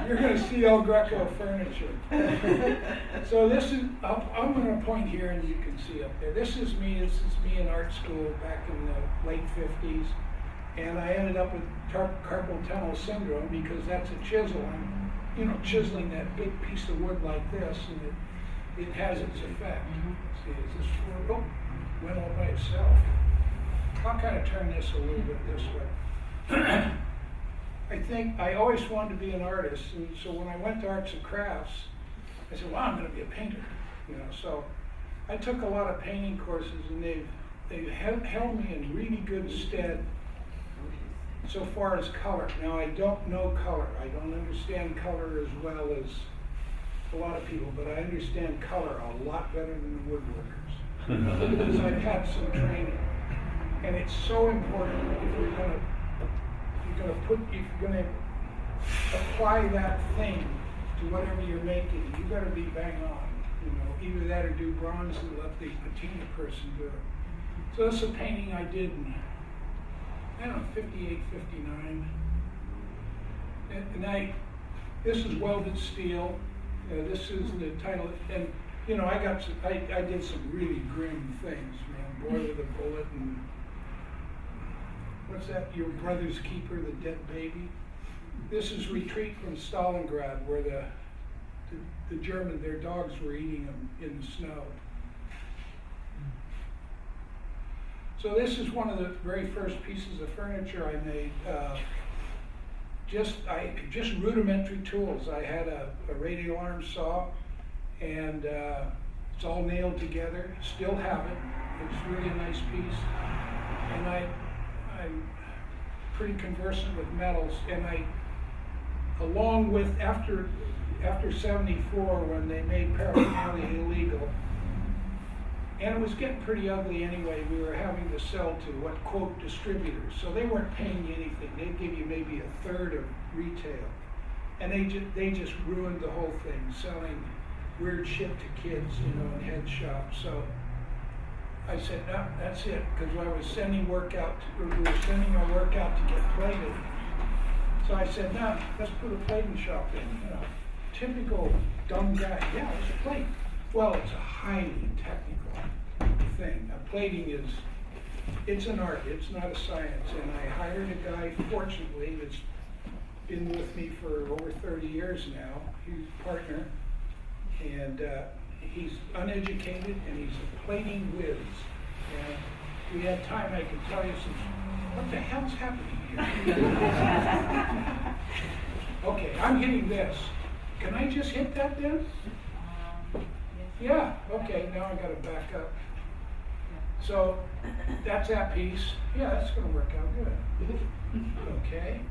You're going to see El Greco furniture. So this is, I'm going to point here and you can see up there. This is me in art school back in the late 50s. And I ended up with carpal tunnel syndrome because that's a chisel. I'm, chiseling that big piece of wood like this, and it has its effect. See, is this went all by itself. I'll kind of turn this a little bit this way. I think I always wanted to be an artist, and so when I went to arts and crafts, I said, well, I'm going to be a painter. So I took a lot of painting courses, and they've held me in really good stead so far as color. Now, I don't know color. I don't understand color as well as a lot of people, but I understand color a lot better than the woodworkers because I've had some training, and it's so important if you're going to apply that thing to whatever you're making. You got to be bang on. Either that or do bronze and let the patina person do it. So this is a painting I did in, 58, 59. And this is welded steel. This is the title, and I did some really grim things, man. Boy with a bullet, and what's that? Your brother's keeper, the dead baby. This is Retreat from Stalingrad, where the German, their dogs were eating them in the snow. So this is one of the very first pieces of furniture I made. Just rudimentary tools. I had a radial arm saw, and it's all nailed together. Still have it. It's really a nice piece. And I'm pretty conversant with metals. And along with after 74, when they made paraphernalia illegal, and it was getting pretty ugly anyway, we were having to sell to what, quote, distributors. So they weren't paying you anything. They'd give you maybe a third of retail. And they just ruined the whole thing, selling weird shit to kids, in head shops. So I said, no, that's it, because we were sending our work out to get plated. So I said, no, let's put a plating shop in. Typical dumb guy. Yeah, it's a plate. Well, it's a highly technical thing. Plating it's an art, it's not a science. And I hired a guy, fortunately, that's been with me for over 30 years now. He's a partner, and he's uneducated, and he's a plating whiz. And if we had time, I could tell you what the hell's happening here? Okay, I'm hitting this. Can I just hit that then? Yeah, okay, now I gotta back up. So that's that piece. Yeah, that's gonna work out good. Okay.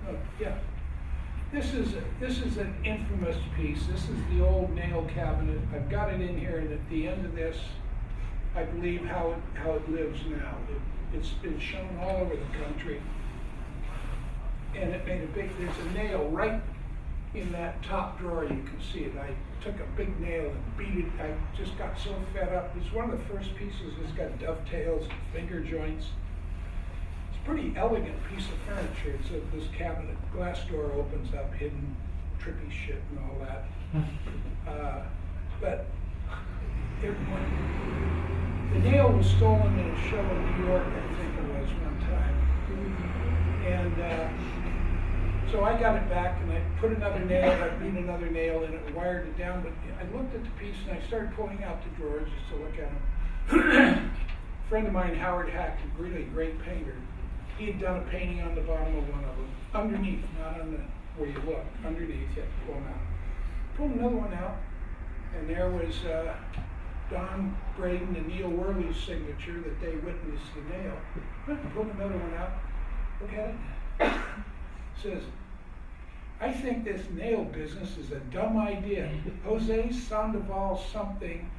Oh, yeah. This is an infamous piece. This is the old nail cabinet. I've got it in here, and at the end of this, I believe how it lives now. It's been shown all over the country. And it made there's a nail right in that top drawer, you can see it. I took a big nail and beat it. I just got so fed up. It's one of the first pieces that's got dovetails and finger joints. It's a pretty elegant piece of furniture. It's this cabinet. Glass door opens up, hidden trippy shit and all that. But the nail was stolen in a show in New York, I think it was one time. And so I got it back, and I put another nail, I beat another nail in it, and wired it down, but I looked at the piece, and I started pulling out the drawers just to look at them. A friend of mine, Howard Hack, a really great painter, he had done a painting on the bottom of one of them, underneath, not on where you look, underneath, you have to pull them out. Pulled another one out, and there was Don Braden and Neil Worley's signature that they witnessed the nail. Pulled another one out, look at it, says, I think this nail business is a dumb idea. Jose Sandoval something,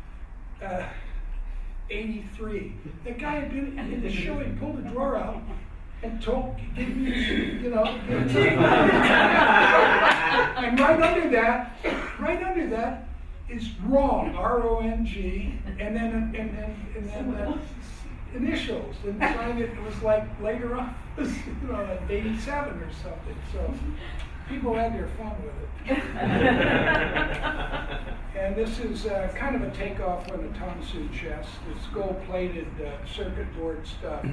83. The guy had been in the show, he pulled the drawer out and gave me, and right under that is wrong, R-O-N-G, and then initials, and signed it was like later on, like 87 or something. So people had their fun with it. And this is kind of a takeoff on the Tonsu chest. It's gold-plated circuit board stuff.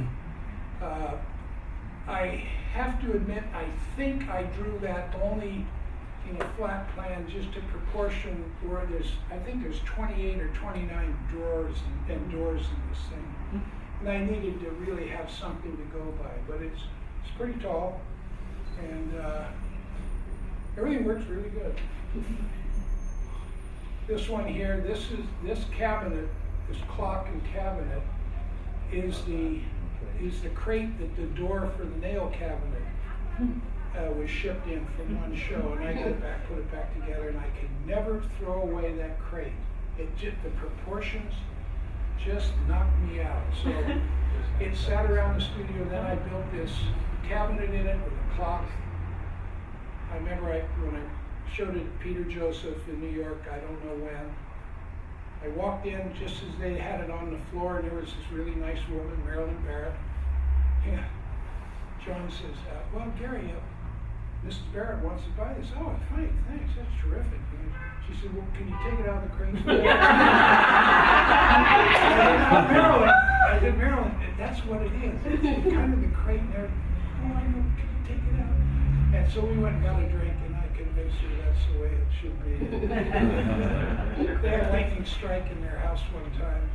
I have to admit, I think I drew that only in a flat plan, just to proportion where I think there's 28 or 29 drawers and doors in this thing. And I needed to really have something to go by, but it's pretty tall, and everything works really good. This one here, this cabinet, this clock and cabinet, is the crate that the door for the nail cabinet was shipped in from one show, and I put it back together, and I could never throw away that crate. The proportions just knocked me out. So it sat around the studio, and then I built this cabinet in it with a clock. I remember when I showed it to Peter Joseph in New York, I don't know when. I walked in just as they had it on the floor, and there was this really nice woman, Marilyn Barrett. Yeah. John says, well, Garry, Mrs. Barrett wants to buy this. Oh, fine, thanks, that's terrific. And she said, well, can you take it out of the crate? I said, Marilyn, that's what it is. It's kind of the crate and everything. Oh, I know, can you take it out? And so we went and got a drink, and I convinced her that's the way it should be. They had a lightning strike in their house one time,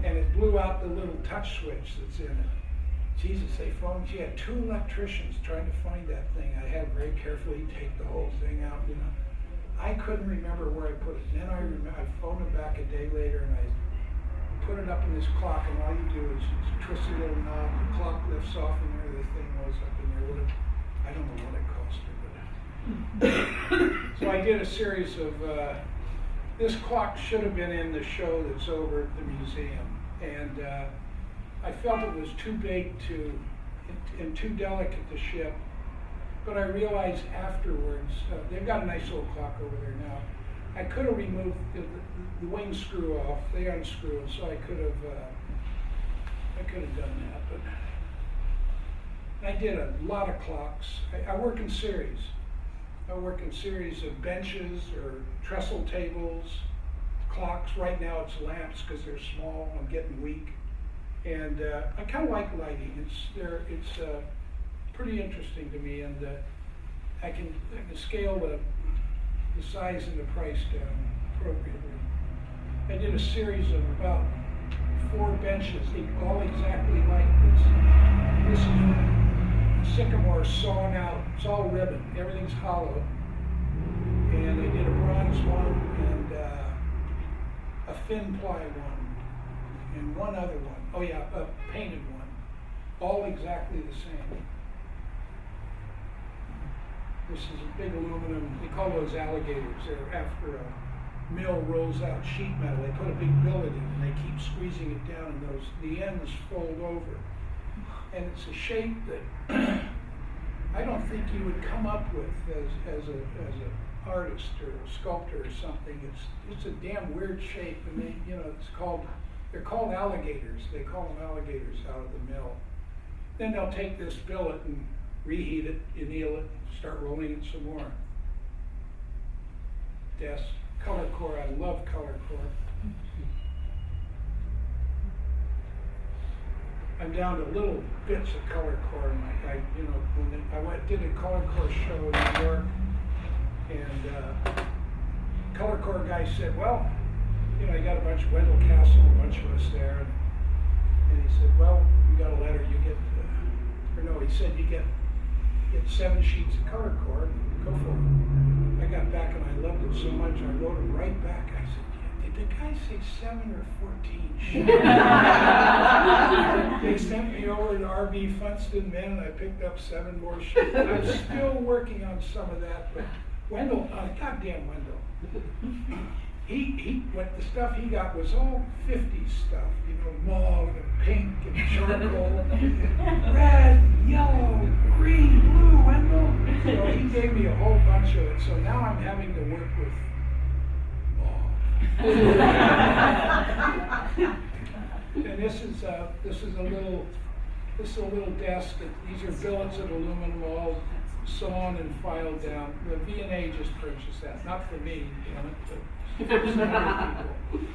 and it blew out the little touch switch that's in it. Jesus, they phoned. She had 2 electricians trying to find that thing. I had very carefully take the whole thing out. I couldn't remember where I put it. And then I phoned them back a day later, and I put it up in this clock. And all you do is twist a little knob. The clock lifts off, and there the thing goes up in there. I don't know what it cost her, but so I did a series of. This clock should have been in the show that's over at the museum, and. I felt it was too big and too delicate to ship, but I realized afterwards, they've got a nice old clock over there now. I could have removed the wing screw off, they unscrew it, so I could have done that, but I did a lot of clocks. I work in series. I work in series of benches or trestle tables, clocks. Right now it's lamps because they're small, I'm getting weak. And I kind of like lighting. It's pretty interesting to me, and I can scale the size and the price down appropriately. I did a series of about 4 benches, all exactly like this. This is sycamore sawn out. It's all ribbon. Everything's hollow. And I did a bronze one and a thin ply one and one other one. Oh yeah, a painted one. All exactly the same. This is a big aluminum, they call those alligators. They're after a mill rolls out sheet metal. They put a big billet in and they keep squeezing it down and the ends fold over. And it's a shape that I don't think you would come up with as an artist or a sculptor or something. It's a damn weird shape, and they're called alligators. They call them alligators out of the mill. Then they'll take this billet and reheat it, anneal it, start rolling it some more. Desk, color core. I love color core. I'm down to little bits of color core. And when I did a color core show in New York, and color core guy said, well, you got a bunch of Wendell Castle, a bunch of us there, and he said, well, you got a letter, you get, he said you get 7 sheets of color core, and go for it. I got back and I loved it so much, I wrote it right back. I said, did the guy say 7 or 14 sheets? They sent me over to R.B. Funston Men, and I picked up 7 more sheets. I'm still working on some of that, but Wendell, goddamn Wendell. What the stuff he got was all 50s stuff, mauve and pink and charcoal, red, yellow, green, blue, Wendell. So he gave me a whole bunch of it. So now I'm having to work with mauve. And this is a little This is a little desk. These are billets of aluminum all sawn and filed down. The V&A just purchased that, not for me, damn it, but for some other people.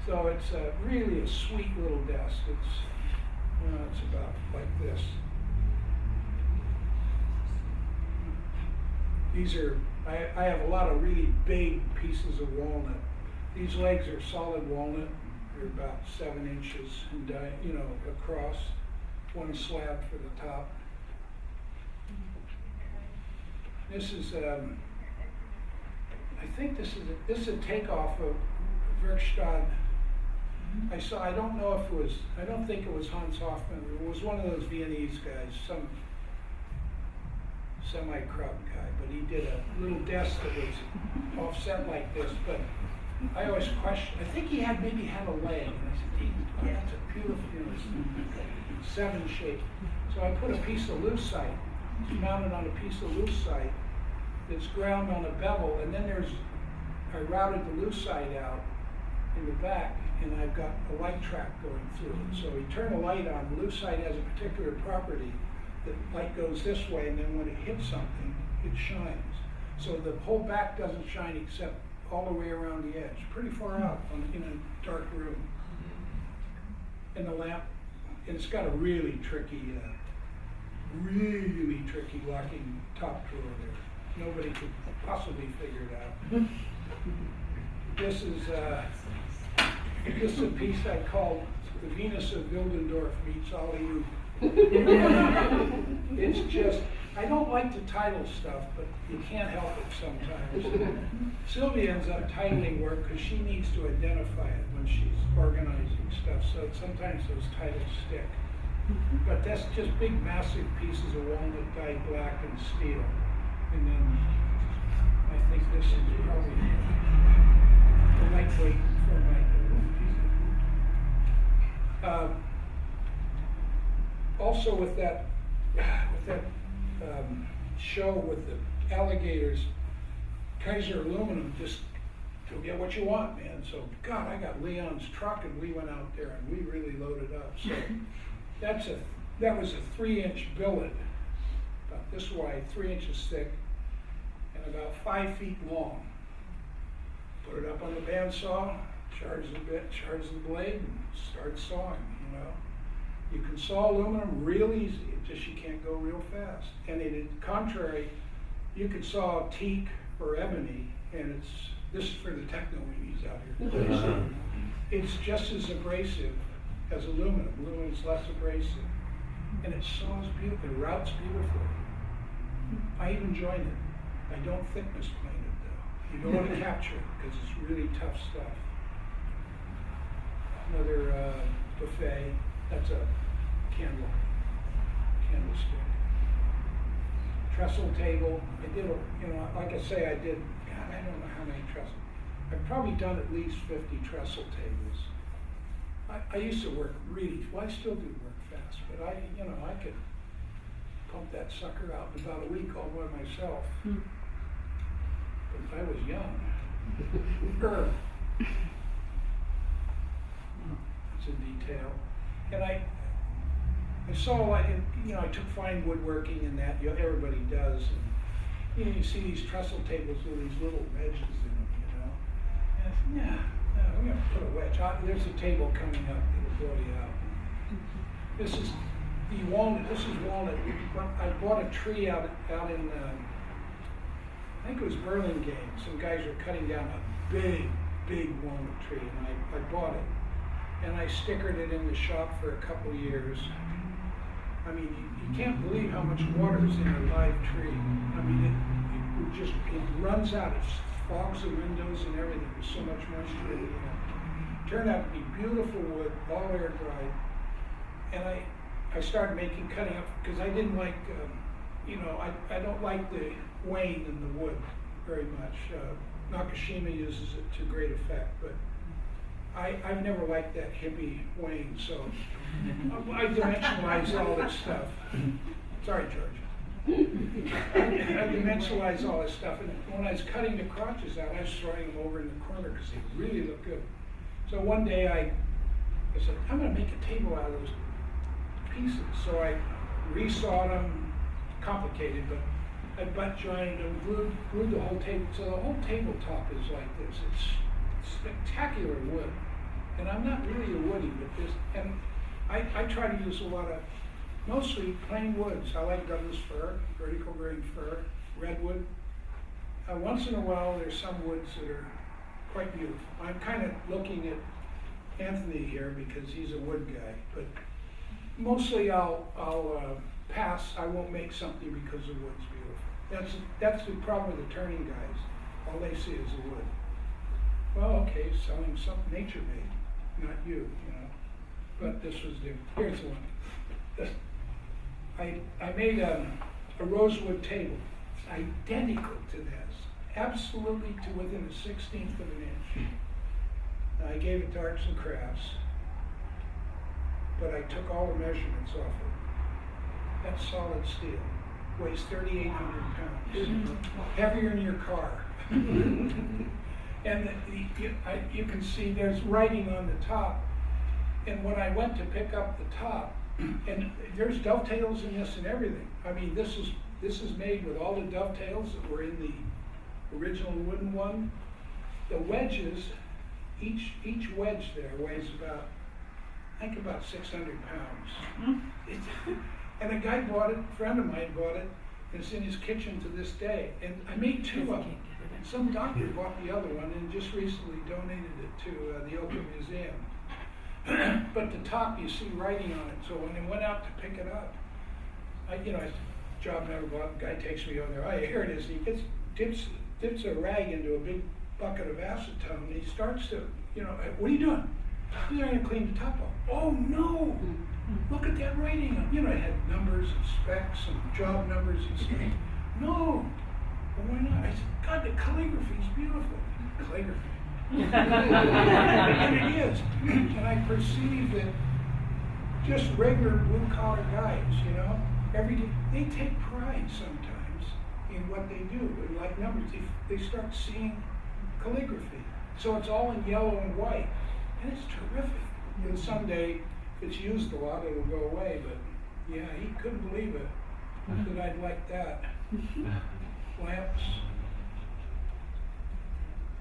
So it's really a sweet little desk. It's about like this. These are, I have a lot of really big pieces of walnut. These legs are solid walnut. They're about 7 inches in across. One slab for the top. This is, I think this is a takeoff of Werkstatt. I don't know if it was, I don't think it was Hans Hoffman. It was one of those Viennese guys, some semi-crowd guy, but he did a little desk that was offset like this, but I always question, I think he maybe had a leg, and I said, yeah, that's a beautiful, 7 shape. So I put a piece of lucite, it's mounted on a piece of lucite that's ground on a bevel, and then I routed the lucite out in the back, and I've got a light track going through it. So you turn a light on, the lucite has a particular property. The light goes this way, and then when it hits something, it shines. So the whole back doesn't shine except all the way around the edge, pretty far out in a dark room. And the lamp, and it's got a really tricky locking top drawer there. Nobody could possibly figure it out. This is a piece I call the Venus of Wildendorf meets Ollie. It's just, I don't like to title stuff, but you can't help it sometimes. Sylvia ends up titling work because she needs to identify it when she's organizing stuff, so sometimes those titles stick. But that's just big, massive pieces of walnut dyed black and steel. And then I think this is probably the lightweight thermite. Also with that show with the alligators, Kaiser Aluminum just to get what you want, man. So God, I got Leon's truck and we went out there and we really loaded up. So that was a 3-inch billet, about this wide, 3 inches thick, and about 5 feet long. Put it up on the bandsaw, charge the blade, and start sawing, You can saw aluminum real easy, it's just you can't go real fast. And contrary, you could saw teak or ebony, and this is for the techno weenies out here. It's just as abrasive as aluminum. Aluminum's less abrasive. And it saws beautifully, it routes beautifully. I even join it. I don't thickness plane it though. You don't want to capture it because it's really tough stuff. Another buffet, that's a candlestick. Trestle table, I did, like I say, I don't know how many trestles. I've probably done at least 50 trestle tables. I used to work I still do work fast, but I could pump that sucker out in about a week all by myself. But if I was young, it's in detail. And I saw, I took fine woodworking and that, everybody does. And, you see these trestle tables with these little wedges in them, And I said, we're going to put a wedge. There's a table coming up that'll blow you out. This is walnut. I bought a tree out in, I think it was Burlingame. Some guys were cutting down a big walnut tree, and I bought it. And I stickered it in the shop for a couple years. I mean, you can't believe how much water is in a live tree. I mean, it runs out. It fogs the windows and everything. There's so much moisture in the air. It turned out to be beautiful wood, all air dried. And I started cutting up, because I didn't like, I don't like the wane in the wood very much. Nakashima uses it to great effect, but I've never liked that hippie wane, so I dimensionalize all this stuff. Sorry, George. I dimensionalize all this stuff, and when I was cutting the crotches out, I was throwing them over in the corner because they really look good. So one day I said, I'm going to make a table out of those pieces. So I resawed them, complicated, but I butt jointed them, glued the whole table. So the whole tabletop is like this. It's spectacular wood. And I'm not really a woody, but this, and I try to use a lot of, mostly plain woods. I like Douglas fir, vertical grain fir, redwood. Once in a while, there's some woods that are quite beautiful. I'm kind of looking at Anthony here because he's a wood guy, but mostly I'll pass. I won't make something because the wood's beautiful. That's the problem with the turning guys. All they see is the wood. Well, okay, selling something nature made, not you know. But this was different. Here's one. I made a rosewood table. It's identical to this, absolutely to within a 16th of an inch. I gave it to Arts and Crafts, but I took all the measurements off it. That's solid steel. Weighs 3,800 pounds. Heavier than your car. And you can see there's writing on the top. And when I went to pick up the top, and there's dovetails in this and everything. I mean, this is made with all the dovetails that were in the original wooden one. The wedges, each wedge there weighs about, I think about 600 pounds. And a guy bought it, a friend of mine bought it, and it's in his kitchen to this day. And I made two of them. Some doctor bought the other one and just recently donated it to the Oakland Museum. But the top, you see writing on it. So when I went out to pick it up, job never bought. The guy takes me over there. Oh, here it is. And he dips a rag into a big bucket of acetone, and he starts to, what are you doing? He's going to clean the top off. Oh no! Look at that writing. It had numbers and specs and job numbers and stuff. No. Well, why not? I said, God, the calligraphy is beautiful. Calligraphy. And it is. And I perceive that just regular blue-collar guys, every day, they take pride sometimes in what they do. And like numbers, they start seeing calligraphy. So it's all in yellow and white. And it's terrific. And someday, if it's used a lot, it'll go away. But yeah, he couldn't believe it that I'd like that. Lamps.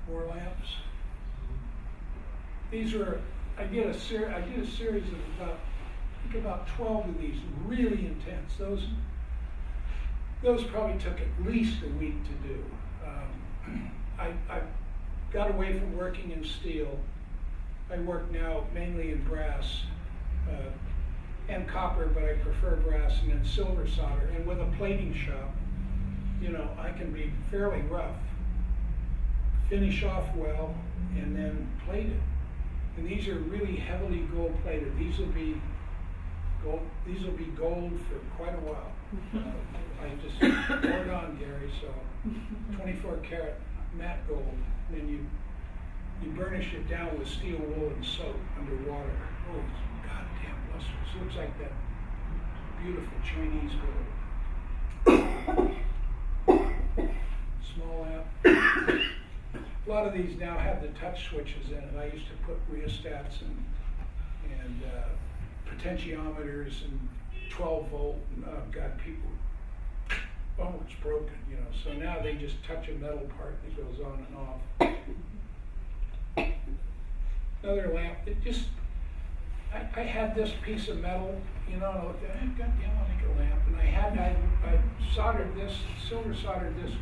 More lamps. These are, I did a series of about 12 of these, really intense. Those probably took at least a week to do. I got away from working in steel. I work now mainly in brass and copper, but I prefer brass, and then silver solder. And with a plating shop, I can be fairly rough, finish off well, and then plate it. And these are really heavily gold plated. These will be gold for quite a while. I just poured on, Gary, so 24 karat matte gold. And then you burnish it down with steel wool and soap underwater. Oh, it's goddamn lustrous. It looks like that beautiful Chinese gold. Small lamp. A lot of these now have the touch switches in it. I used to put rheostats and potentiometers and 12 volt. And, oh God, people, oh, it's broken, So now they just touch a metal part that goes on and off. Another lamp. I had this piece of metal, and I looked at it. Goddamn, I'll make a lamp. And I soldered this, silver soldered this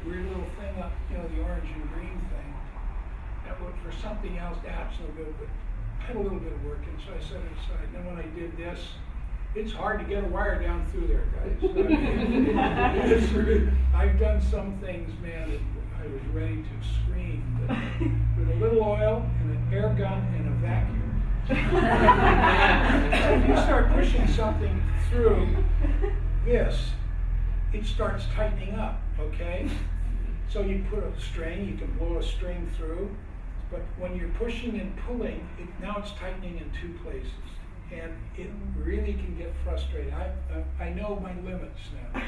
weird little thing up, the orange and green thing. That worked for something else, that's no good, but I had a little bit of work, and so I set it aside. And then when I did this, it's hard to get a wire down through there, guys. I've done some things, man, that I was ready to scream, but with a little oil and an air gun and a vacuum. So if you start pushing something through this, it starts tightening up, okay? So you put a string, you can blow a string through, but when you're pushing and pulling, now it's tightening in two places. And it really can get frustrating. I know my limits now.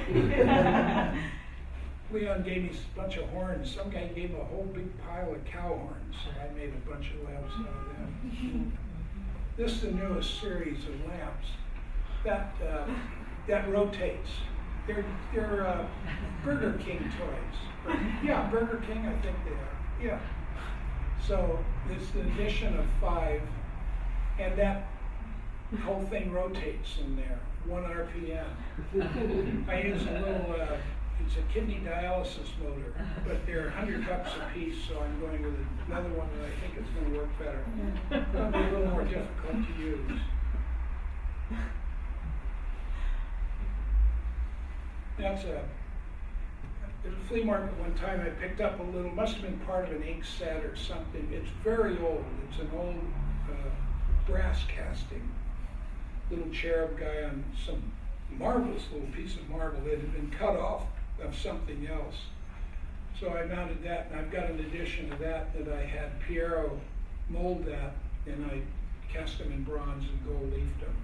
Leon gave me a bunch of horns. Some guy gave a whole big pile of cow horns, so I made a bunch of lamps out of them. This is the newest series of lamps. that rotates. They're Burger King toys. Yeah, Burger King, I think they are. Yeah. So it's an addition of 5, and that whole thing rotates in there, 1 RPM. I use a little, it's a kidney dialysis motor, but they're $100 a piece, so I'm going with another one that I think is going to work better. It'll be a little more difficult to use. That's at a flea market one time I picked up a little, must have been part of an ink set or something. It's very old. It's an old brass casting. Little cherub guy on some marvelous little piece of marble that had been cut off of something else. So I mounted that, and I've got an edition of that I had Piero mold that, and I cast them in bronze and gold leafed them.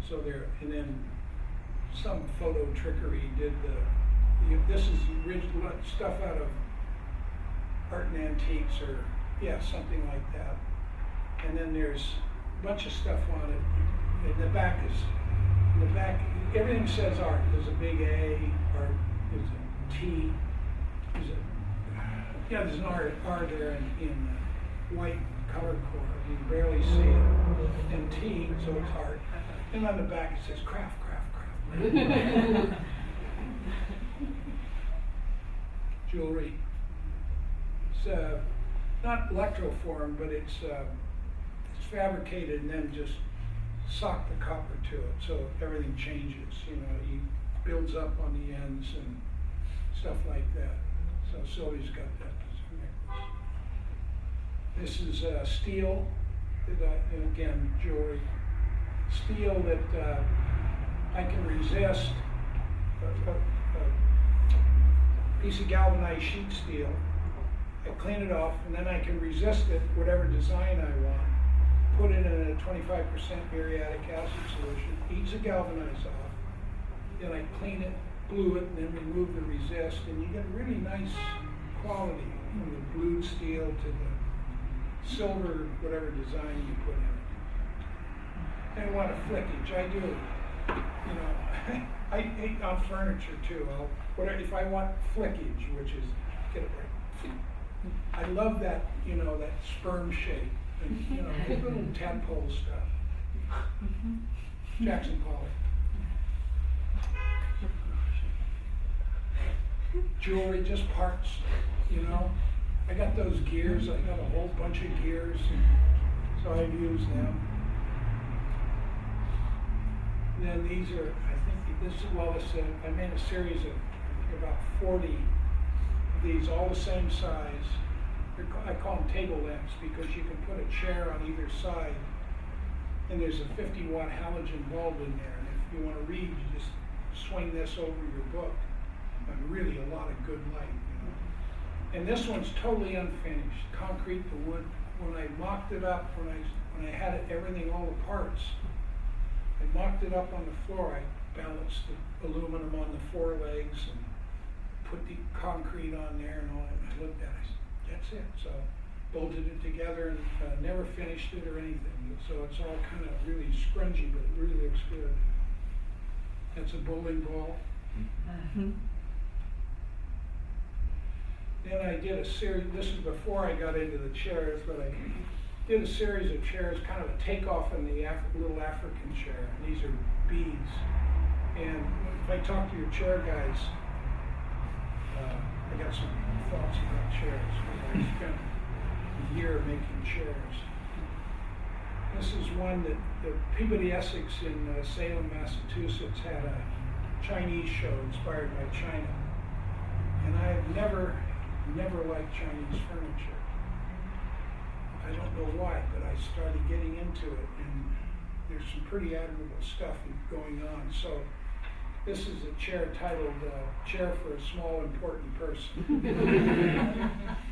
So there, and then some photo trickery did this is original stuff out of Art and Antiques, or yeah, something like that. And then there's a bunch of stuff on it. In the back, everything says art. There's a big A, art, there's a T, there's an R there in white color core. You can barely see it. And T, so it's art. And on the back it says craft. Jewelry. It's not electroformed, but it's fabricated and then just sock the copper to it, so everything changes. You know, it builds up on the ends and stuff like that. So Sylvie's got that necklace. This is steel. And again, jewelry. Steel that I can resist. A piece of galvanized sheet steel. I clean it off, and then I can resist it, whatever design I want. Put it in a 25% muriatic acid solution, eats the galvanized off. Then I clean it, glue it, and then remove the resist, and you get really nice quality from the blued steel to the silver, whatever design you put in it. And a lot of flickage. I do, you know, I hate on furniture too. If I want flickage, which is, get it right. I love that, you know, that sperm shape. And, you know, little tadpole stuff. Jackson Pollock. Jewelry, just parts, you know. I got those gears, I got a whole bunch of gears, so I use them. And then these are, I think this is, well, I made a series of, I think about 40 of these, all the same size. I call them table lamps because you can put a chair on either side, and there's a 50-watt halogen bulb in there. And if you want to read, you just swing this over your book. And really a lot of good light, you know. And this one's totally unfinished, concrete to wood. When I mocked it up, when I had it, everything, all the parts, I mocked it up on the floor. I balanced the aluminum on the forelegs and put the concrete on there and all that. And I looked at it. I said, that's it. So bolted it together and never finished it or anything. So it's all kind of really scrungy, but it really looks good. That's a bowling ball. Mm-hmm. Then I did a series, this is before I got into the chairs, but I did a series of chairs, kind of a takeoff in the little African chair. And these are beads. And if I talk to your chair guys, I got some thoughts about chairs. I spent a year making chairs. This is one that the Peabody Essex in Salem, Massachusetts had a Chinese show inspired by China. And I have never liked Chinese furniture. I don't know why, but I started getting into it, and there's some pretty admirable stuff going on. So this is a chair titled Chair for a Small Important Person.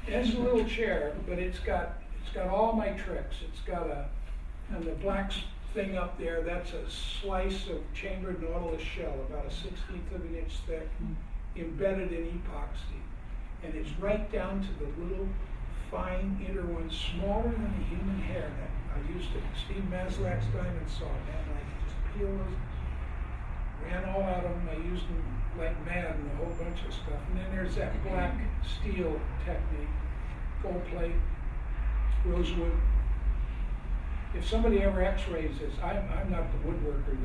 It's a little chair, but it's got all my tricks. It's got and the black thing up there, that's a slice of chambered nautilus shell, about a 1/16 of an inch thick, embedded in epoxy. And it's right down to the little fine inner one, smaller than a human hair. That I used Steve Maslach's diamond saw, man, and I could just peel those. ran all out of them. I used them like mad in a whole bunch of stuff. And then there's that black steel technique, gold plate, rosewood. If somebody ever x-rays this, I'm not the woodworker.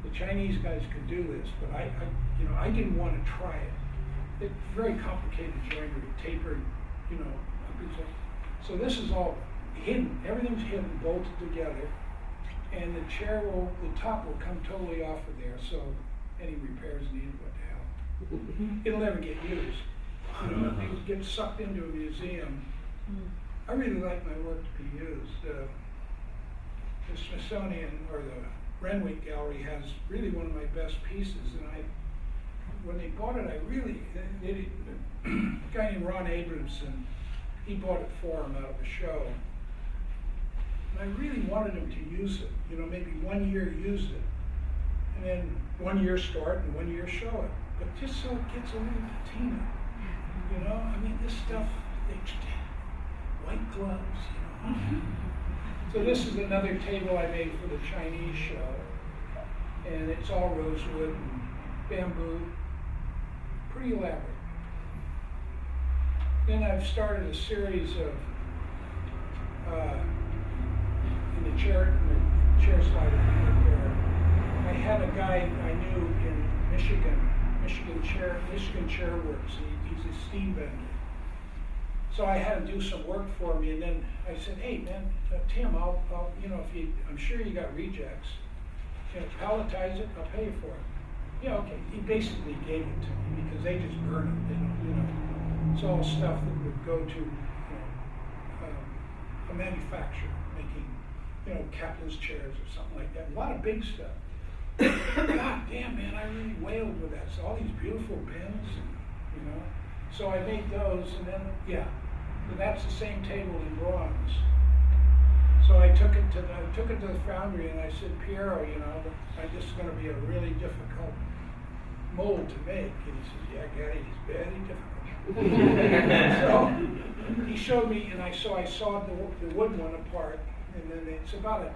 The Chinese guys could do this, but I didn't want to try it. It's very complicated joinery, tapered, So this is all hidden. Everything's hidden, bolted together. And the top will come totally off of there, so any repairs needed, what the hell. It'll never get used. It gets sucked into a museum. I really like my work to be used. The Smithsonian, or the Renwick Gallery, has really one of my best pieces, and when they bought it, a guy named Ron Abramson, he bought it for him out of a show. And I really wanted him to use it, maybe 1 year use it, and then 1 year store it and 1 year show it. But just so it gets a little patina, this stuff, white gloves, So this is another table I made for the Chinese show, and it's all rosewood and bamboo, pretty elaborate. Then I've started a series of in the chair slider there. I had a guy I knew in Michigan Chair Works. He's a steam vendor. So I had him do some work for me, and then I said, "Hey man, Tim, I'll I'm sure you got rejects. Palletize it, I'll pay you for it." Yeah, okay. He basically gave it to me because they just burn it. They don't, it's all stuff that would go to a manufacturer making, captain's chairs or something like that. A lot of big stuff. God damn, man, I really wailed with that. So all these beautiful pins, So I made those, and then but that's the same table in bronze. So I took it to the foundry, and I said, Piero, this is going to be a really difficult mold to make. And he said, yeah, Garry, it's very difficult. So he showed me, and I sawed the wood one apart, and then it's about a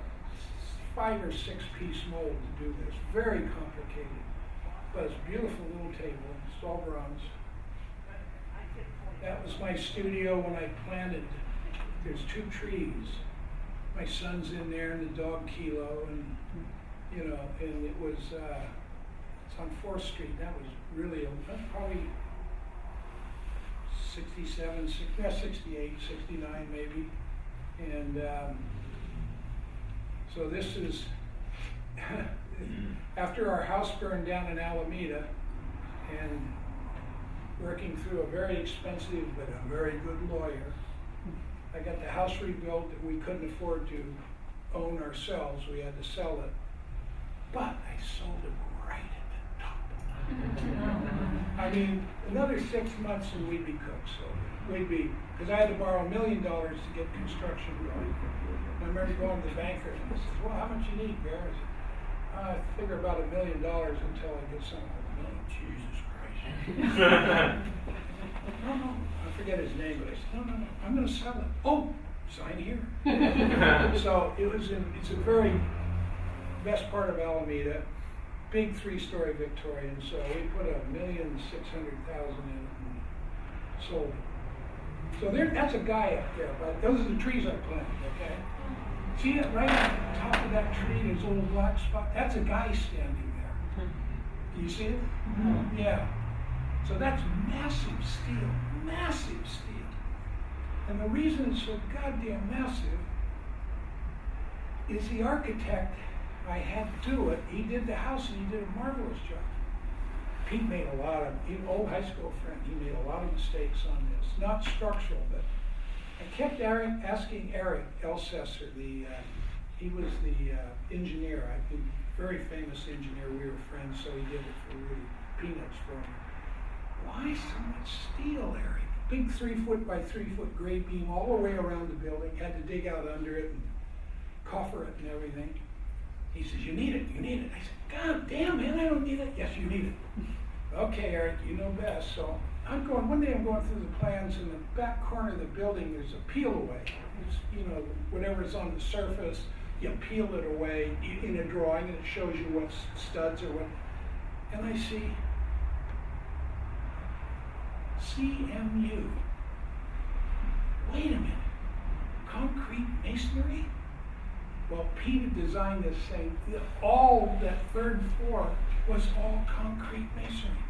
5 or 6 piece mold to do this. Very complicated, but it's a beautiful little table. It's all bronze. That was my studio when I planted. There's 2 trees. My son's in there, and the dog Kilo, and and it was it's on 4th Street. That was really probably 67, 68, 69 maybe, and so this is after our house burned down in Alameda, and working through a very expensive but a very good lawyer. I got the house rebuilt that we couldn't afford to own ourselves. We had to sell it. But I sold it right at the top. I mean, another 6 months and we'd be cooked. So because I had to borrow $1 million to get construction going. And I remember going to the banker and I said, well, how much you need, Bear? I said, I figure about $1 million until I get something. Jesus Christ. No, I forget his name, but I said, no, I'm going to sell it. Oh, sign here. So it's a very best part of Alameda, big 3-story Victorian. So we put $1,600,000 in it and sold it. So that's a guy up there, but those are the trees I planted, okay? See it right on top of that tree, there's a little black spot? That's a guy standing there. Do you see it? Mm-hmm. Yeah. So that's massive steel. And the reason it's so goddamn massive is the architect I had do it. He did the house and he did a marvelous job. Pete made an old high school friend, he made a lot of mistakes on this. Not structural, but I kept asking Eric Elsesser, he was the engineer, a very famous engineer, we were friends, so he did it for really peanuts for me. Why so much steel, Eric? Big 3-foot by 3-foot grade beam all the way around the building, had to dig out under it and coffer it and everything. He says, you need it. I said, God damn, man, I don't need it. Yes, you need it. Okay, Eric, you know best. So one day I'm going through the plans, in the back corner of the building, there's a peel away. It's, whatever's on the surface, you peel it away in a drawing, and it shows you what studs or what. and I see CMU. Wait a minute, concrete masonry? Well, Pete designed this thing. All that third floor was all concrete masonry.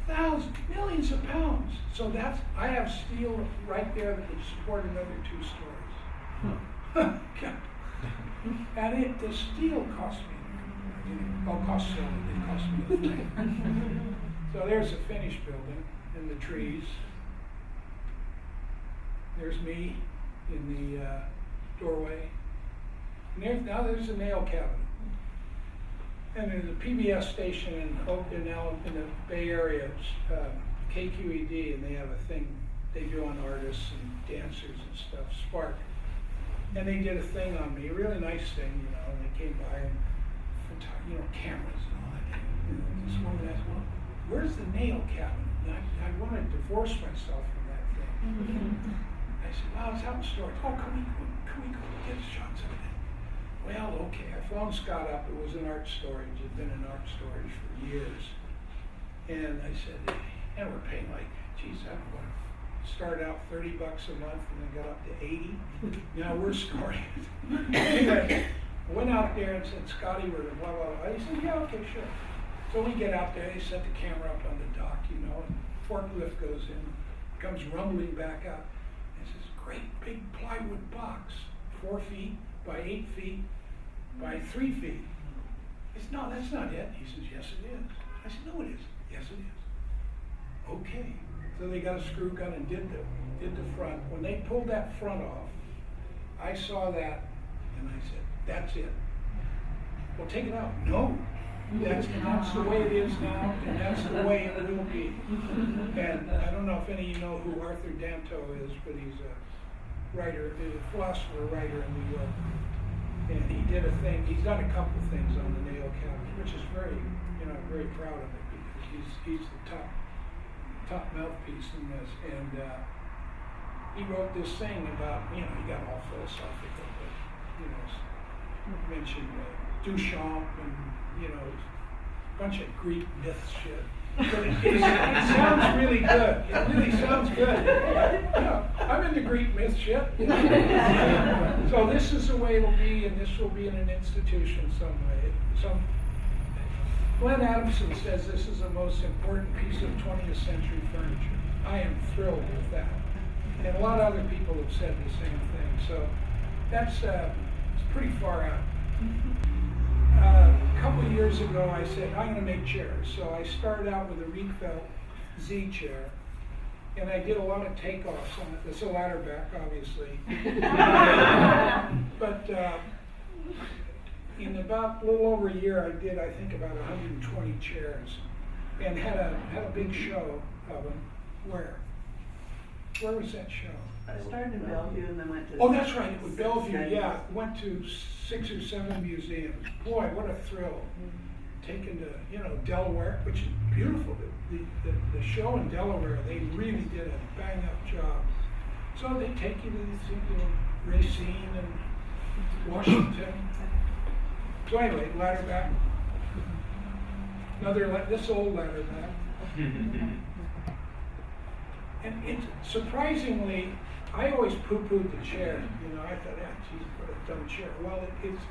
Thousands, millions of pounds. So I have steel right there that would support another 2 stories. And the steel cost me, cost so, it cost me a thing. So there's a finished building in the trees. There's me in the doorway. And there's a nail cabinet. And there's a PBS station in the Bay Area, KQED, and they have a thing they do on artists and dancers and stuff, Spark. And they did a thing on me, a really nice thing, and they came by and, cameras and all that. And this woman asked, well, where's the nail cabinet? And I want to divorce myself from that thing. I said, well, it's out in storage. Oh, can we go get shots of it? Well, okay, I phoned Scott up. It was in art storage. It had been in art storage for years. And I said, and we're paying like, geez, I don't know, started out $30 a month and then got up to 80. Now we're scoring. Anyway, I went out there and said, Scotty, we're blah, blah, blah. He said, yeah, okay, sure. So we get out there, they set the camera up on the dock, and forklift goes in, comes rumbling back up. It's this great big plywood box, 4 feet by 8 feet by 3 feet. He said, no, that's not it. He says, yes, it is. I said, no, it isn't. Yes, it is. Okay. So they got a screw gun and did the front. When they pulled that front off, I saw that and I said, that's it. Well, take it out. No. That's the way it is now, and that's the way it will be. And I don't know if any of you know who Arthur Danto is, but he's a writer, a philosopher writer in New York. And he did a thing, he's done a couple of things on the nail cabinet, which is very proud of it, because he's the top mouthpiece in this. And he wrote this thing about, he got all philosophical, but, mentioned Duchamp and, a bunch of Greek myth shit. But it sounds really good. It really sounds good. I'm into Greek myth shit. So this is the way it'll be, and this will be in an institution some way. So Glenn Adamson says this is the most important piece of 20th century furniture. I am thrilled with that. And a lot of other people have said the same thing. So that's it's pretty far out. A couple of years ago, I said, I'm going to make chairs. So I started out with a Rietveld Z chair, and I did a lot of takeoffs on it. It's a ladder back, obviously. But in about a little over a year, I did, I think, about 120 chairs, and had a big show of them. Where was that show? I started in Bellevue and then went to... Oh, that's right, it was Bellevue, yeah. Went to 6 or 7 museums. Boy, what a thrill. Taken to, Delaware, which is beautiful. The show in Delaware, they really did a bang-up job. So they take you to these, Racine and Washington. So anyway, ladder back. This old ladder back. And it's surprisingly, I always poo-pooed the chair. I thought, geez, what a dumb chair. Well, it's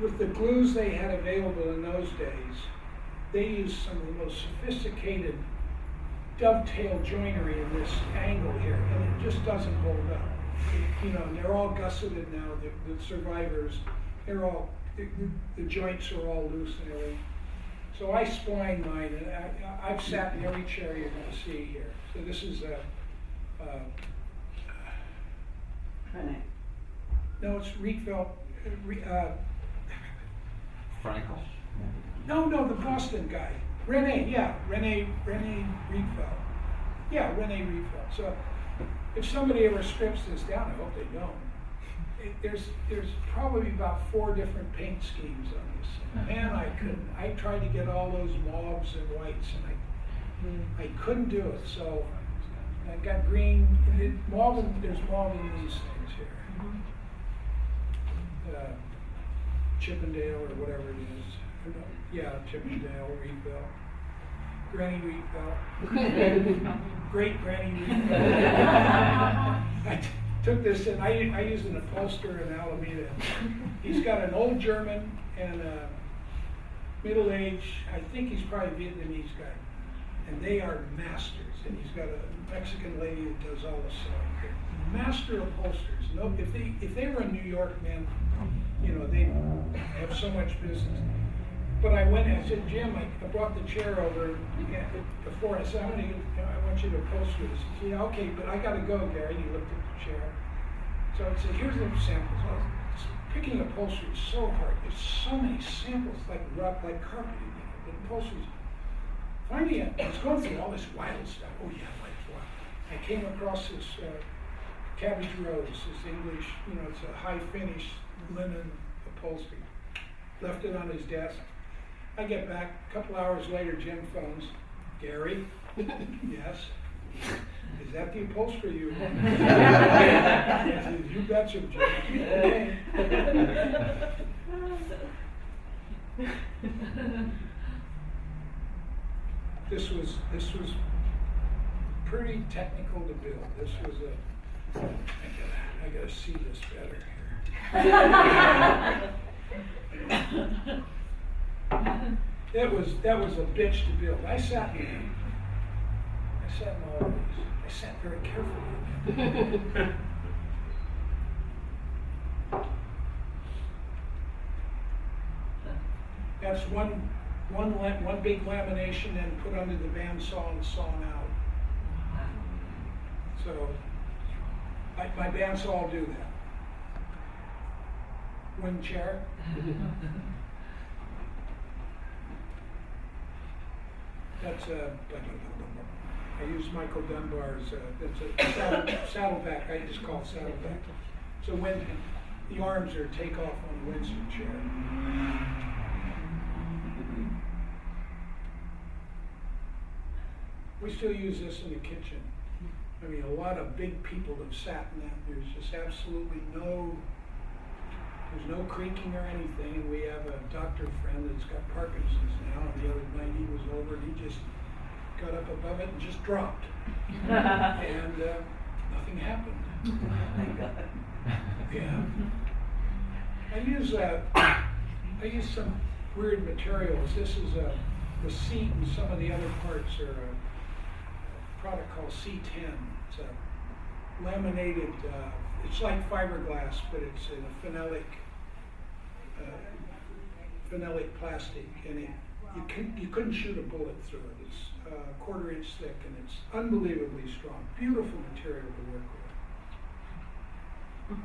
with the glues they had available in those days, they used some of the most sophisticated dovetail joinery in this angle here, and it just doesn't hold up. And they're all gusseted now. The survivors, they're all the joints are all loose and everything. So I splined mine, and I've sat in every chair you're going to see here. So this is Rene. No, it's Rietveld. Frankel. No, the Boston guy. Rene Rietveld. Yeah, Rene Rietveld. So if somebody ever scripts this down, I hope they don't. There's probably about 4 different paint schemes on this. Man, I couldn't. I tried to get all those mauves and whites, and I couldn't do it. So I got green. There's mauve in these things here. Chippendale or whatever it is. Yeah, Chippendale, Reedville. Granny Reedville. Great Granny Reedville. I took this and I used an upholsterer in Alameda. He's got an old German and a middle-aged, I think he's probably a Vietnamese guy. And they are masters. And he's got a Mexican lady that does all the sewing. Master upholsterers. No, if they were in New York, man, you know, they have so much business. But I went and I said, Jim, I brought the chair over before I said, I want you to upholster this. He said, yeah, okay, but I gotta go, Gary. And he looked at the chair. So I said, here's the samples. Picking upholstery is so hard. There's so many samples, like carpeting, you know, but upholstery. Finally, I was going through all this wild stuff. Oh yeah, wild. I came across this Cabbage Rose, this English, you know, it's a high finish linen upholstery. Left it on his desk. I get back, a couple hours later, Jim phones. Gary? Yes. Is that the upholstery you want? I said, you betcha, Jim. Okay. This was pretty technical to build. This was I gotta see this better here. That was a bitch to build. I sat in all of these. I sat very carefully. That's one big lamination and put under the bandsaw and sawn out. So my bandsaw will do that. Wing chair. That's I use Michael Dunbar's, that's a saddleback, I just call it saddleback. So when the arms are take off on the Windsor chair. We still use this in the kitchen. I mean, a lot of big people have sat in that. There's just absolutely there's no creaking or anything. And we have a doctor friend that's got Parkinson's now. And the other night he was over and he just got up above it and just dropped. And nothing happened. Thank God. Yeah. I use some weird materials. This is the seat and some of the other parts are a product called C10. It's a laminated, it's like fiberglass, but it's in a phenolic plastic, and you couldn't shoot a bullet through it. It's a quarter-inch thick, and it's unbelievably strong. Beautiful material to work with.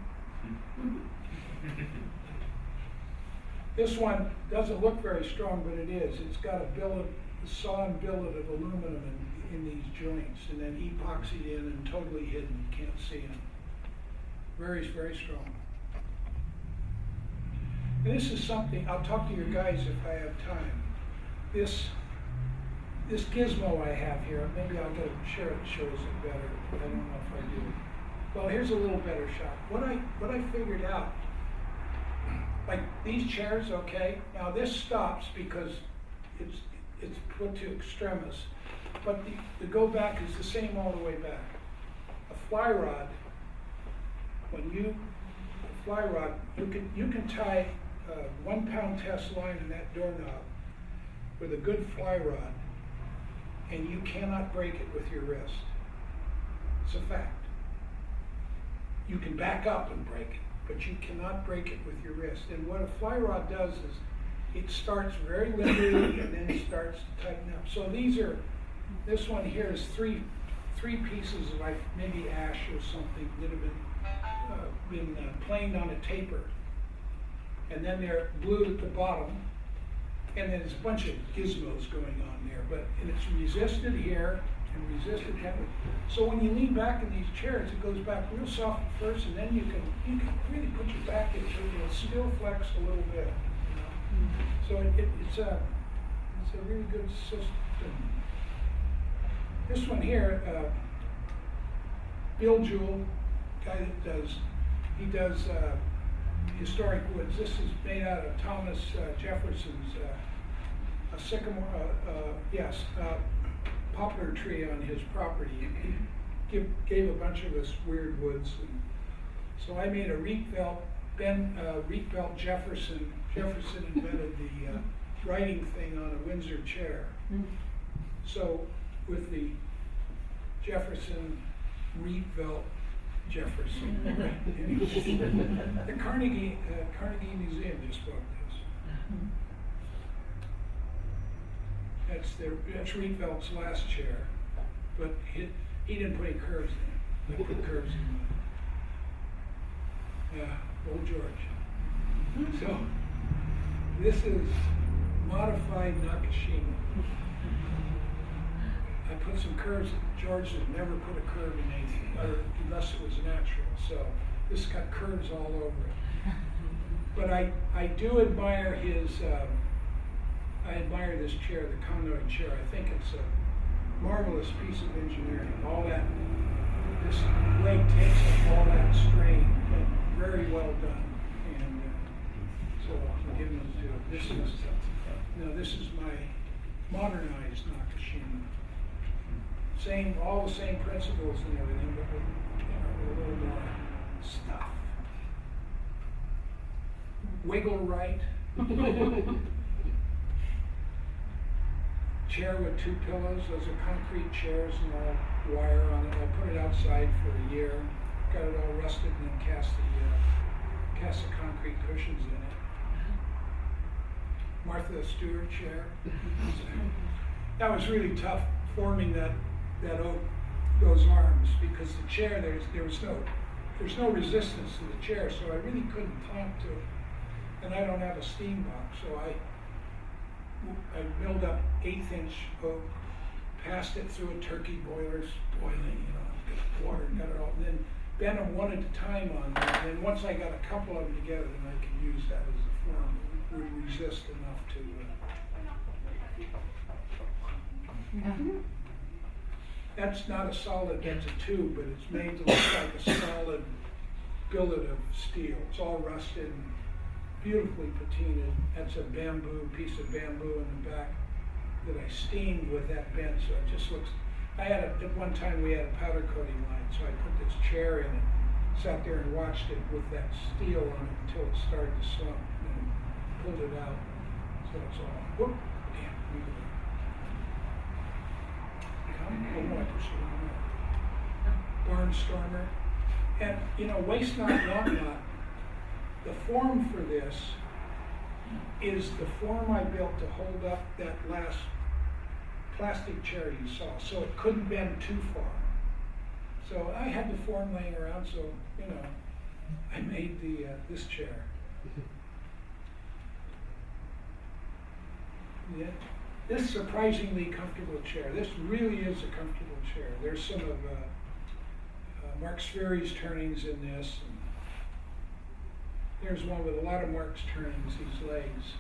This one doesn't look very strong, but it is. It's got a sawn billet of aluminum in these joints, and then epoxied in and totally hidden. You can't see them. Very, very strong. And this is something, I'll talk to your guys if I have time. This gizmo I have here, maybe I'll get a share it shows it better. I don't know if I do. Well, here's a little better shot. What I figured out, like these chairs, okay, now this stops because it's put to extremis, but the go back is the same all the way back. A fly rod, you can tie a 1 pound test line in that doorknob with a good fly rod, and you cannot break it with your wrist. It's a fact. You can back up and break it, but you cannot break it with your wrist. And what a fly rod does is it starts very limberly and then it starts to tighten up. So this one here is three pieces of like maybe ash or something that have been planed on a taper. And then they're glued at the bottom. And then there's a bunch of gizmos going on there. And it's resisted here and resisted that way. So when you lean back in these chairs, it goes back real soft at first, and then you can really put your back into it, and it'll still flex a little bit. You know? So it's a really good system. This one here, Bill Jewell, guy that does historic woods. This is made out of Thomas Jefferson's a sycamore, yes, poplar tree on his property. He gave a bunch of us weird woods. And so I made a Rietveld Jefferson. Jefferson invented the writing thing on a Windsor chair. So with the Jefferson, Rietveld Jefferson. The Carnegie Museum just bought this. That's Rietveld's last chair, but he didn't put any curves in it. They put curves in it. Yeah, old George. So this is modified Nakashima. I put some curves. George had never put a curve in anything, unless it was natural. So this got curves all over it. But I do admire his. I admire this chair, the Connoy chair. I think it's a marvelous piece of engineering. All that, this leg takes up all that strain, and very well done. And so I'm giving it to this is my modernized Nakashima. All the same principles and everything, but with, a little more stuff. Wiggle right. Chair with 2 pillows. Those are concrete chairs and all wire on it. I put it outside for a year. Got it all rusted and then cast the concrete cushions in it. Martha Stewart chair. That was really tough forming that oak, those arms, because the chair there's no resistance to the chair, so I really couldn't clamp to it. And I don't have a steam box, so I milled up 1/8" oak, passed it through a turkey boiler, boiling, get water, got it all, and then bent them one at a time on there. And then once I got a couple of them together, then I could use that as a form that would resist enough to. That's not a solid, that's a tube, but it's made to look like a solid billet of steel. It's all rusted and beautifully patinaed. That's a piece of bamboo in the back that I steamed with that bent, so it just looks. At one time we had a powder coating line, so I put this chair in it, sat there and watched it with that steel on it until it started to slump, and pulled it out. So it's all, whoop, damn, look at that. Barnstormer. And, waste not, want not. The form for this is the form I built to hold up that last plastic chair you saw, so it couldn't bend too far. So I had the form laying around, so, I made this chair. Yeah. This surprisingly comfortable chair. This really is a comfortable chair. There's some of Mark Spheri's turnings in this. And there's one with a lot of Mark's turnings, these legs.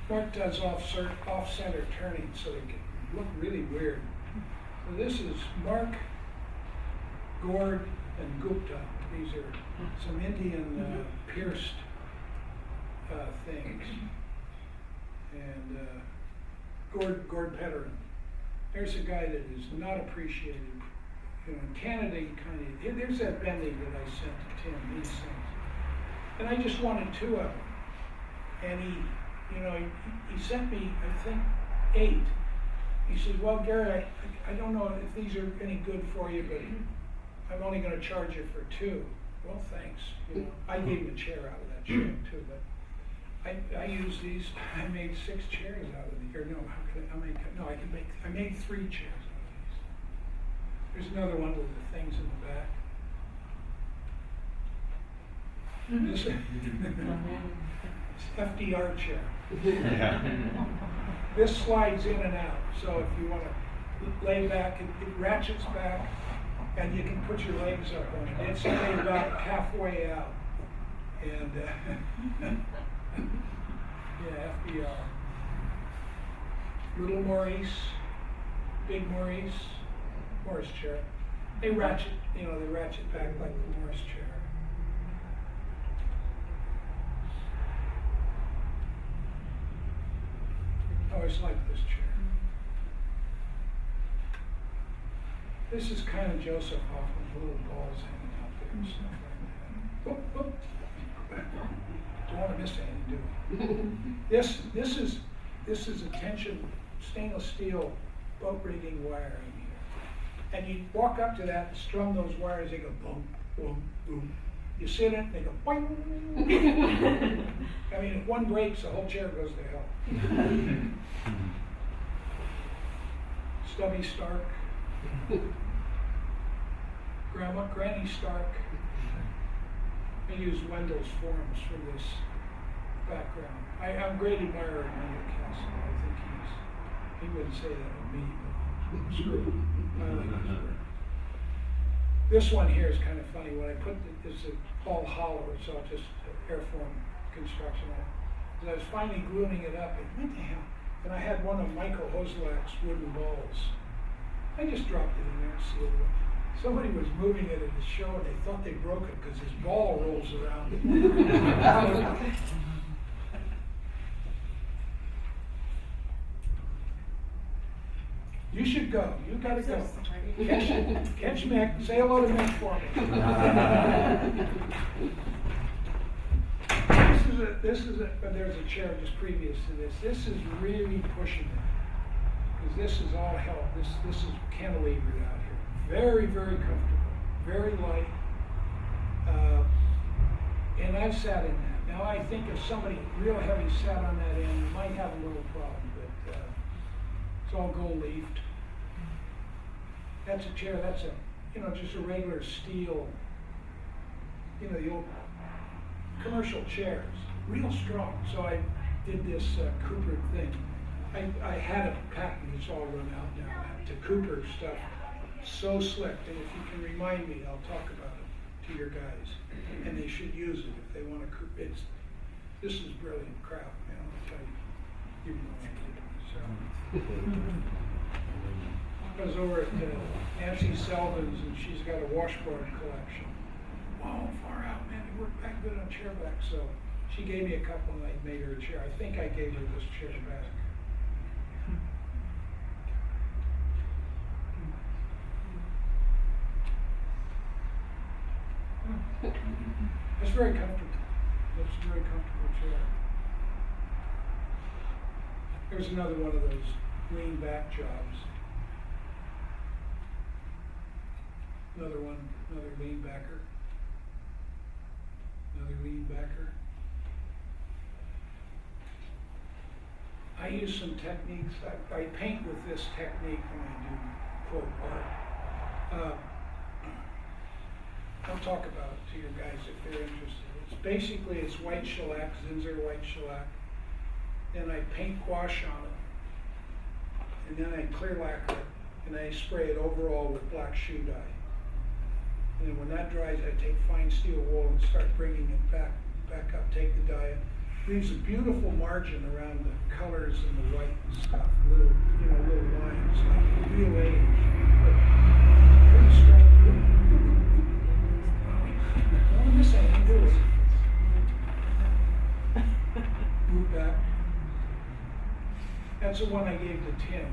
Mark does off-center turnings, so they can look really weird. So this is Mark, Gord, and Gupta. These are some Indian pierced things. And Gord Petterin. There's a guy that is not appreciated. In Canada, there's that bending that I sent to Tim, he sings. And I just wanted 2 of them. And he sent me, I think, 8. He said, well, Gary, I don't know if these are any good for you, but I'm only going to charge you for 2. Well, thanks. I gave him a chair out of that chair too, but I use these. I made 6 chairs out of these. Or no, how could I make? No, I made 3 chairs out of these. There's another one with the things in the back. This FDR chair. This slides in and out, so if you want to lay back, it ratchets back, and you can put your legs up on it. It's laid about halfway out, and yeah, FDR. Little Maurice, Big Maurice, Morris chair. They ratchet back like the Morris chair. Oh, always liked this chair. This is kind of Joseph Hoffman's little balls hanging out there and stuff like that. Whoop, whoop. Don't want to miss anything, do we? This is a tension stainless steel boat rigging wiring here. And you walk up to that and strum those wires, they go boom, boom, boom. You sit in it, they go boing. I mean, if one breaks, the whole chair goes to hell. Stubby Stark. Granny Stark. I use Wendell's forms for this background. I'm a great admirer of Wendell Castle. I think he wouldn't say that of me, but it's great. I like his work. This one here is kind of funny. When I put it's all hollow, it's all just airform construction on it. As I was finally gluing it up, it went to hell. And I had one of Michael Hoslak's wooden balls. I just dropped it in there and sealed it. Somebody was moving it at the show and they thought they broke it because his ball rolls around. You should go. You gotta go. Catch Mick. Say hello to Mick for me. But there's a chair just previous to this. This is really pushing it. Because this is all held. This is cantilevered out here. Very, very comfortable. Very light. And I've sat in that. Now I think if somebody real heavy sat on that end, you might have a little problem. But it's all gold leafed. That's a chair. That's just a regular steel. The old commercial chairs. Real strong. So I did this Cooper thing. I had a patent that's all run out now to Cooper stuff. So slick, and if you can remind me, I'll talk about it to your guys. And they should use it if they want to. This is brilliant crap, man. I'll tell you. You know, so. I was over at Nancy Selvin's, and she's got a washboard collection. Wow, far out, man. It worked back good on chairback. So she gave me a couple, and I made her a chair. I think I gave her this chair back. It's very comfortable. It's a very comfortable chair. There's another one of those lean back jobs. Another one, another lean backer. Another lean backer. I use some techniques. I paint with this technique when I do quote art. I'll talk about it to your guys if they're interested. It's white shellac, Zinsser white shellac. Then I paint gouache on it. And then I clear lacquer it. And I spray it overall with black shoe dye. And then when that dries, I take fine steel wool and start bringing it back up, take the dye. Leaves a beautiful margin around the colors and the white and stuff. Little lines, like real age. But pretty strong. Don't miss anything, do it. Move back. That's the one I gave to Tim.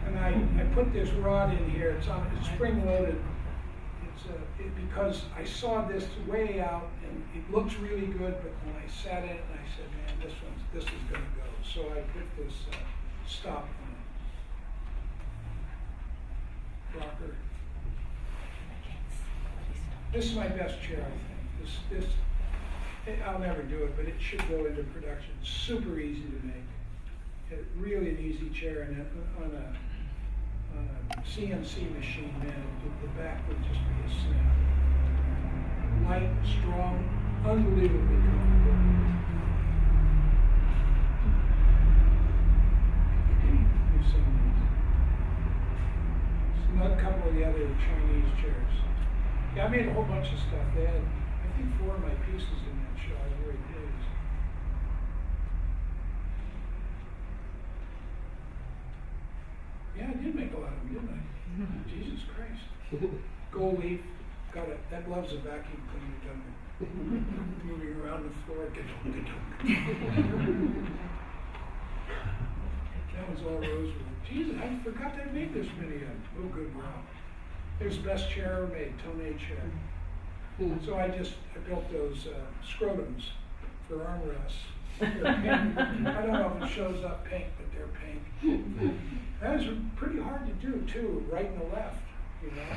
And I put this rod in here. It's spring loaded. Because I saw this way out and it looks really good, but when I sat in it, I said, man, this is going to go. So I put this stop on it. Rocker. This is my best chair, I think. I'll never do it, but it should go into production. It's super easy to make. Really an easy chair, and on a CNC machine, man, the back would just be a snap. Light, strong, unbelievably comfortable. You've seen these. Not a couple of the other Chinese chairs. Yeah, I made a whole bunch of stuff. They had, I think, 4 of my pieces in that show. I was very pleased. Yeah, I did make a lot of them, didn't I? Jesus Christ. Gold leaf, got it. That loves a vacuum cleaner, doesn't it? Moving around the floor, That one's all rosewood. Jesus, I forgot they made this many of them. Oh, good wow. It was the best chair ever made, Tone chair. So I built those scrotums for armrests. They're pink. I don't know if it shows up pink, but they're pink. That was pretty hard to do too, right and the left, you know.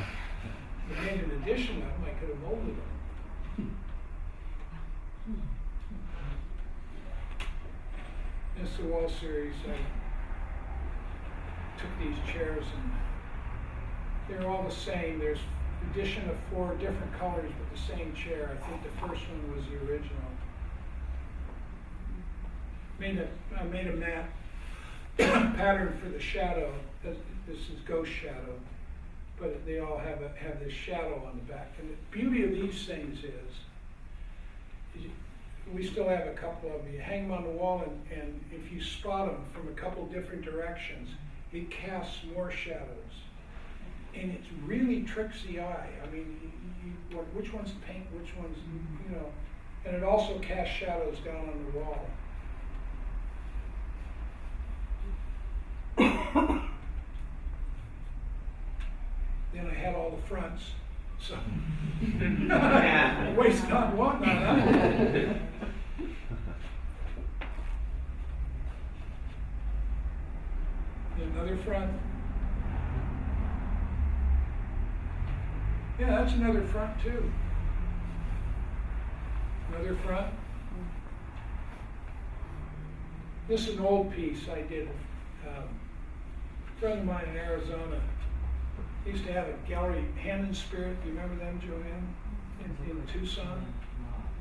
If I made an addition of them, I could have molded them. This is the wall series. I took these chairs and they're all the same. There's addition of 4 different colors but the same chair. I think the first one was the original. I made a matte pattern for the shadow. This is ghost shadow, but they all have this shadow on the back. And the beauty of these things is we still have a couple of them. You hang them on the wall, and if you spot them from a couple different directions, it casts more shadows. And it really tricks the eye. I mean, which one's pink, which one's, you know, and it also casts shadows down on the wall. Then I had all the fronts, so waste not, want not, huh? Another front. Yeah, that's another front too. Another front. This is an old piece I did. A friend of mine in Arizona used to have a gallery, Hand and Spirit. Do you remember them, Joanne? In Tucson?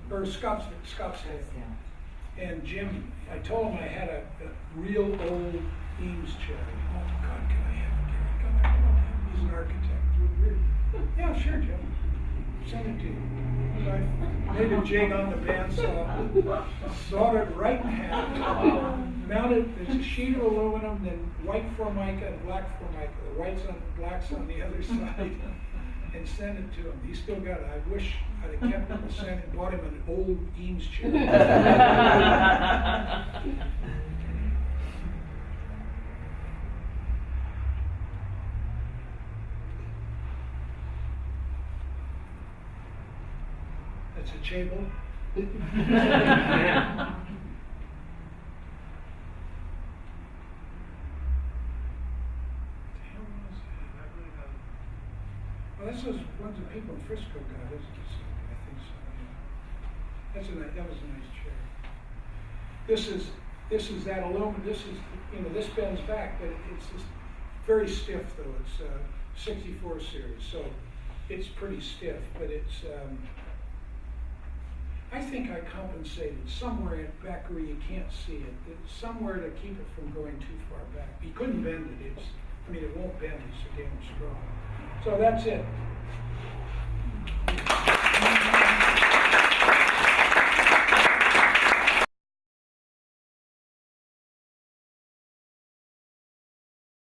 Or Scottsdale. And Jim, I told him I had a real old Eames chair. Oh God, can I have it, Garry? Come on. He's an architect. Yeah, sure, Jim. Send it to you. I made a jig on the bandsaw, sawed it right in half, mounted, there's a sheet of aluminum, then white formica and black formica. The white's on the black's on the other side, and sent it to him. He still got it. I wish I'd have kept it and sent it, bought him an old Eames chair. That's a table. Well, that's those ones that people in Frisco got, isn't it? I think so, yeah. That was a nice chair. This is that aluminum, this is, you know, this bends back, but it's just very stiff though. It's 64 series, so it's pretty stiff, but it's, I think I compensated somewhere back where you can't see it. It's somewhere to keep it from going too far back. You couldn't bend it. It won't bend. It's so damn strong. So that's it.